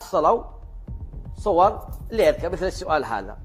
وصلوا صور ليركب مثل السؤال هذا.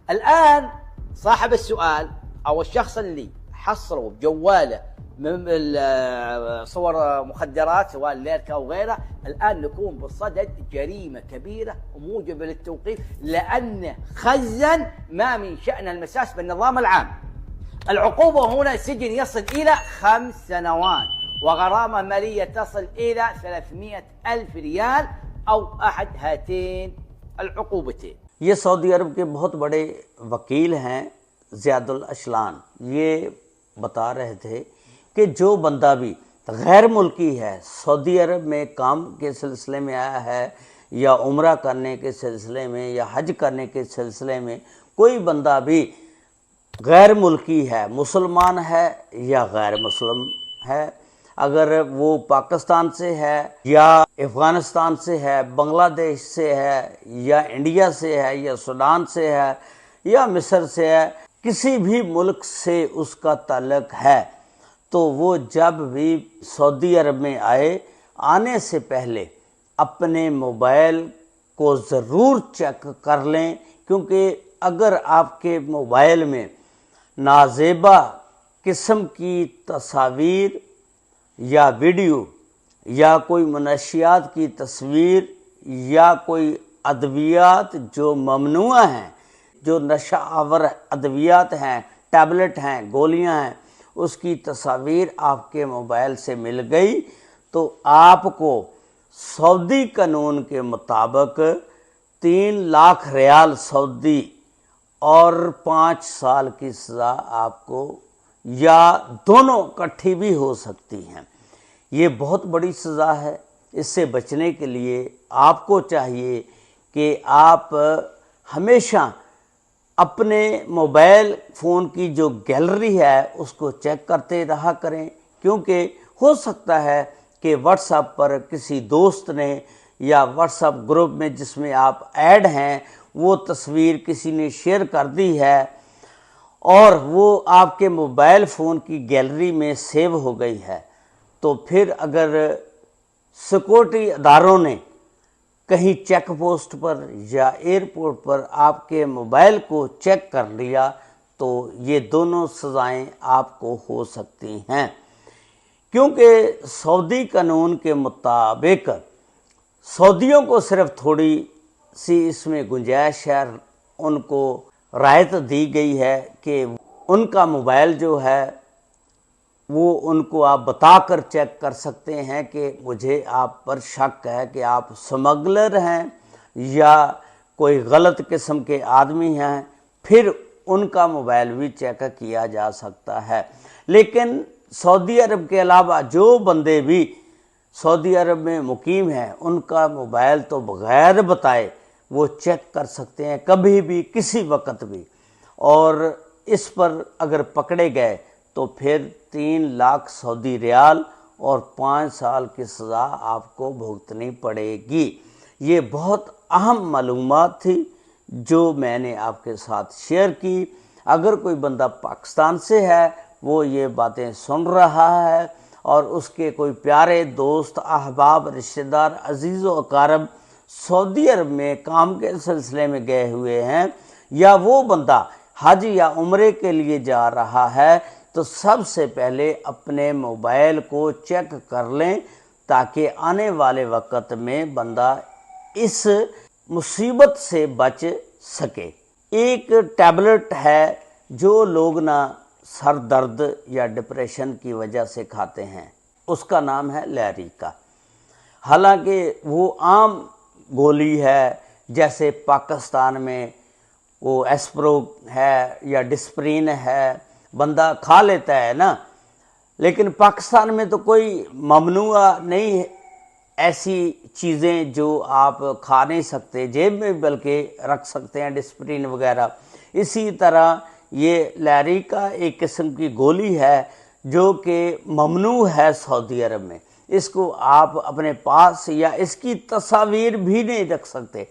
الآن صاحب السؤال أو الشخص اللي حصلوا بجواله من صور مخدرات سواء ليركا أو غيره، الآن نكون بصدد جريمة كبيرة وموجبة للتوقيف، لأن خزن ما من شأن المساس بالنظام العام. العقوبة هنا سجن يصل إلى 5 سنوات وغرامة مالية تصل إلى 300,000 ريال أو أحد هاتين العقوبتين. یہ سعودی عرب کے بہت بڑے وکیل ہیں زیادل اشلان۔ یہ بتا رہے تھے کہ جو بندہ بھی غیر ملکی ہے، سعودی عرب میں کام کے سلسلے میں آیا ہے، یا عمرہ کرنے کے سلسلے میں، یا حج کرنے کے سلسلے میں، کوئی بندہ بھی غیر ملکی ہے، مسلمان ہے یا غیر مسلم ہے، اگر وہ پاکستان سے ہے یا افغانستان سے ہے، بنگلہ دیش سے ہے یا انڈیا سے ہے یا سوڈان سے ہے یا مصر سے ہے، کسی بھی ملک سے اس کا تعلق ہے، تو وہ جب بھی سعودی عرب میں آنے سے پہلے اپنے موبائل کو ضرور چیک کر لیں، کیونکہ اگر آپ کے موبائل میں نازیبا قسم کی تصاویر یا ویڈیو یا کوئی منشیات کی تصویر یا کوئی ادویات جو ممنوع ہیں، جو نشہ آور ادویات ہیں، ٹیبلٹ ہیں، گولیاں ہیں، اس کی تصاویر آپ کے موبائل سے مل گئی، تو آپ کو سعودی قانون کے مطابق 3 لاکھ ریال سعودی اور 5 سال کی سزا آپ کو، یا دونوں اکٹھی بھی ہو سکتی ہیں۔ یہ بہت بڑی سزا ہے۔ اس سے بچنے کے لیے آپ کو چاہیے کہ آپ ہمیشہ اپنے موبائل فون کی جو گیلری ہے اس کو چیک کرتے رہا کریں، کیونکہ ہو سکتا ہے کہ واٹس ایپ پر کسی دوست نے یا واٹس ایپ گروپ میں جس میں آپ ایڈ ہیں، وہ تصویر کسی نے شیئر کر دی ہے اور وہ آپ کے موبائل فون کی گیلری میں سیو ہو گئی ہے، تو پھر اگر سیکورٹی اداروں نے کہیں چیک پوسٹ پر یا ایئرپورٹ پر آپ کے موبائل کو چیک کر لیا، تو یہ دونوں سزائیں آپ کو ہو سکتی ہیں، کیونکہ سعودی قانون کے مطابق سعودیوں کو صرف تھوڑی سی اس میں گنجائش ہے، ان کو رعایت دی گئی ہے کہ ان کا موبائل جو ہے وہ ان کو آپ بتا کر چیک کر سکتے ہیں کہ مجھے آپ پر شک ہے کہ آپ سمگلر ہیں یا کوئی غلط قسم کے آدمی ہیں، پھر ان کا موبائل بھی چیک کیا جا سکتا ہے۔ لیکن سعودی عرب کے علاوہ جو بندے بھی سعودی عرب میں مقیم ہیں، ان کا موبائل تو بغیر بتائے وہ چیک کر سکتے ہیں کبھی بھی، کسی وقت بھی، اور اس پر اگر پکڑے گئے تو پھر 3 لاکھ سعودی ریال اور 5 سال کی سزا آپ کو بھگتنی پڑے گی۔ یہ بہت اہم معلومات تھی جو میں نے آپ کے ساتھ شیئر کی۔ اگر کوئی بندہ پاکستان سے ہے، وہ یہ باتیں سن رہا ہے اور اس کے کوئی پیارے دوست، احباب، رشتہ دار، عزیز و اقارب سعودی عرب میں کام کے سلسلے میں گئے ہوئے ہیں، یا وہ بندہ حج یا عمرے کے لیے جا رہا ہے، تو سب سے پہلے اپنے موبائل کو چیک کر لیں تاکہ آنے والے وقت میں بندہ اس مصیبت سے بچ سکے۔ ایک ٹیبلٹ ہے جو لوگ نہ سر درد یا ڈپریشن کی وجہ سے کھاتے ہیں، اس کا نام ہے لیریکا۔ حالانکہ وہ عام گولی ہے، جیسے پاکستان میں وہ ایسپرو ہے یا ڈسپرین ہے، بندہ کھا لیتا ہے نا، لیکن پاکستان میں تو کوئی ممنوع نہیں ہے ایسی چیزیں جو آپ کھا نہیں سکتے، جیب میں بلکہ رکھ سکتے ہیں، ڈسپرین وغیرہ۔ اسی طرح یہ لیریکا ایک قسم کی گولی ہے جو کہ ممنوع ہے سعودی عرب میں، اس کو آپ اپنے پاس یا اس کی تصاویر بھی نہیں رکھ سکتے۔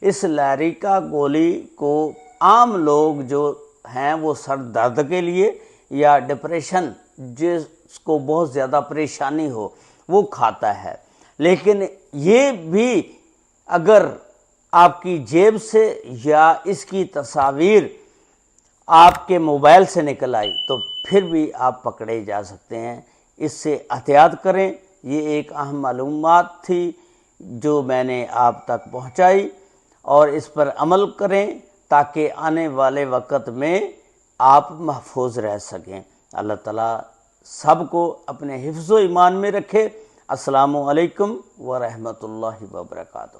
اس لیریکا گولی کو عام لوگ جو ہیں وہ سر درد کے لیے یا ڈپریشن، جس کو بہت زیادہ پریشانی ہو، وہ کھاتا ہے۔ لیکن یہ بھی اگر آپ کی جیب سے یا اس کی تصاویر آپ کے موبائل سے نکل آئی تو پھر بھی آپ پکڑے جا سکتے ہیں۔ اس سے احتیاط کریں۔ یہ ایک اہم معلومات تھی جو میں نے آپ تک پہنچائی، اور اس پر عمل کریں تاکہ آنے والے وقت میں آپ محفوظ رہ سکیں۔ اللہ تعالیٰ سب کو اپنے حفظ و ایمان میں رکھے۔ السلام علیکم ورحمۃ اللہ وبرکاتہ۔